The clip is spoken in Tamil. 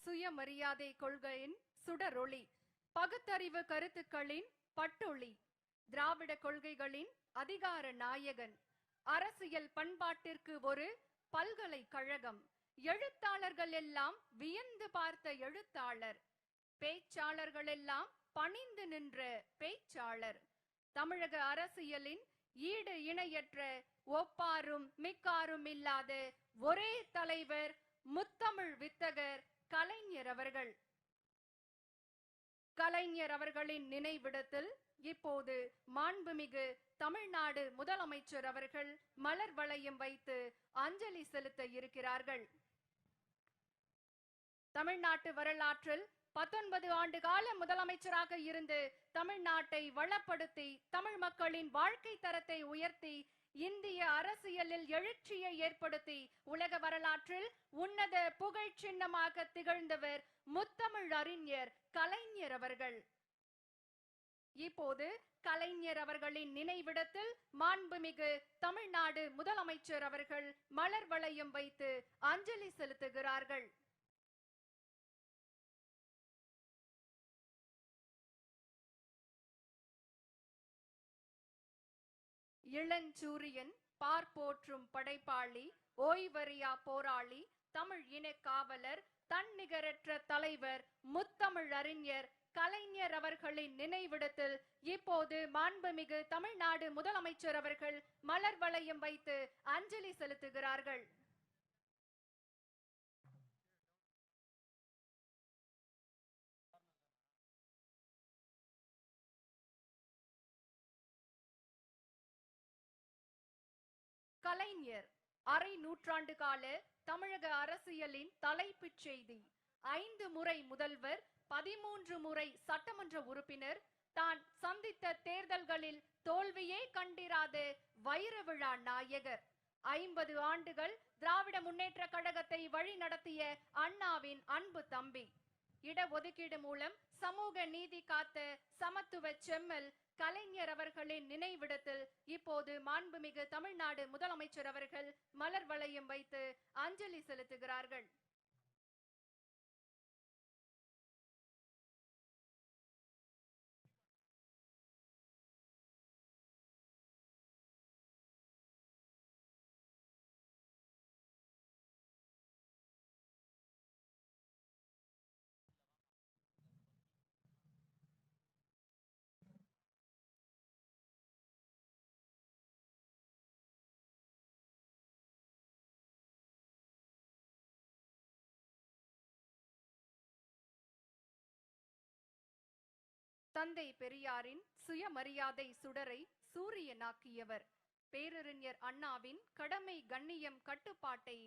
சுயமரியாதை கொள்கையின் சுடரொளி, பகுத்தறிவு கருத்துக்களின் பட்டொளி, திராவிட கொள்கைகளின் அதிகார நாயகன், அரசியல் பண்பாட்டிற்கு ஒரு பல்கலைக்கழகம், எழுத்தாளர்கள் எல்லாம் வியந்து பார்த்த எழுத்தாளர், பேச்சாளர்கள் எல்லாம் பணிந்து நின்ற பேச்சாளர், தமிழக அரசியலின் ஈடு இணையற்ற ஒப்பாரும் மிக்காரும் இல்லாத ஒரே தலைவர் முத்தமிழ் வித்தகர் கலைஞர் அவர்கள். கலைஞர் அவர்களின் நினைவிடத்தில் இப்போது மாண்புமிகு தமிழ்நாடு முதலமைச்சர் அவர்கள் மலர் வளையம் வைத்து அஞ்சலி செலுத்த இருக்கிறார்கள். தமிழ்நாட்டு வரலாற்றில் 19 ஆண்டு கால முதலமைச்சராக இருந்து தமிழ்நாட்டை வளப்படுத்தி தமிழ் மக்களின் வாழ்க்கை தரத்தை உயர்த்தி இந்திய அரசியலில் எழுச்சியை ஏற்படுத்தி உலக வரலாற்றில் உன்னத புகழ் சின்னமாக திகழ்ந்தவர் முத்தமிழ் அறிஞர் கலைஞர் அவர்கள். இப்போது கலைஞர் அவர்களின் நினைவிடத்தில் மாண்புமிகு தமிழ்நாடு முதலமைச்சர் அவர்கள் மலர் வளையம் வைத்து அஞ்சலி செலுத்துகிறார்கள். இளஞ்சூரியன் பார்ப்போற்றும் படைப்பாளி, ஓய்வறியா போராளி, தமிழ் இன காவலர், தன்னிகரற்ற தலைவர் முத்தமிழ் அறிஞர் கலைஞர் அவர்களின் நினைவிடத்தில் இப்போது மாண்புமிகு தமிழ்நாடு முதலமைச்சர் அவர்கள் மலர் வளையம் வைத்து அஞ்சலி செலுத்துகிறார்கள். கலைஞர் அரை நூற்றாண்டு கால தமிழக அரசியலின் தலைப்புச் செய்தி. 5 முறை முதல்வர், 13 முறை சட்டமன்ற உறுப்பினர், தான் சந்தித்த தேர்தல்களில் தோல்வியே கண்டிராத வைர விழா நாயகர், 50 ஆண்டுகள் திராவிட முன்னேற்ற கழகத்தை வழி நடத்திய அண்ணாவின் அன்பு தம்பி, இடஒதுக்கீடு மூலம் சமூக நீதி காத்த சமத்துவ செம்மல் கலைஞர் அவர்களின் நினைவிடத்தில் இப்போது மாண்புமிகு தமிழ்நாடு முதலமைச்சர் அவர்கள் மலர் வளையம் வைத்து அஞ்சலி செலுத்துகிறார்கள். தந்தை பெரியாரின் சுயமரியாதை சுடரை சூரியனாக்கியவர், பேரறிஞர் அண்ணாவின் கடமை கண்ணியம் கட்டுப்பாட்டை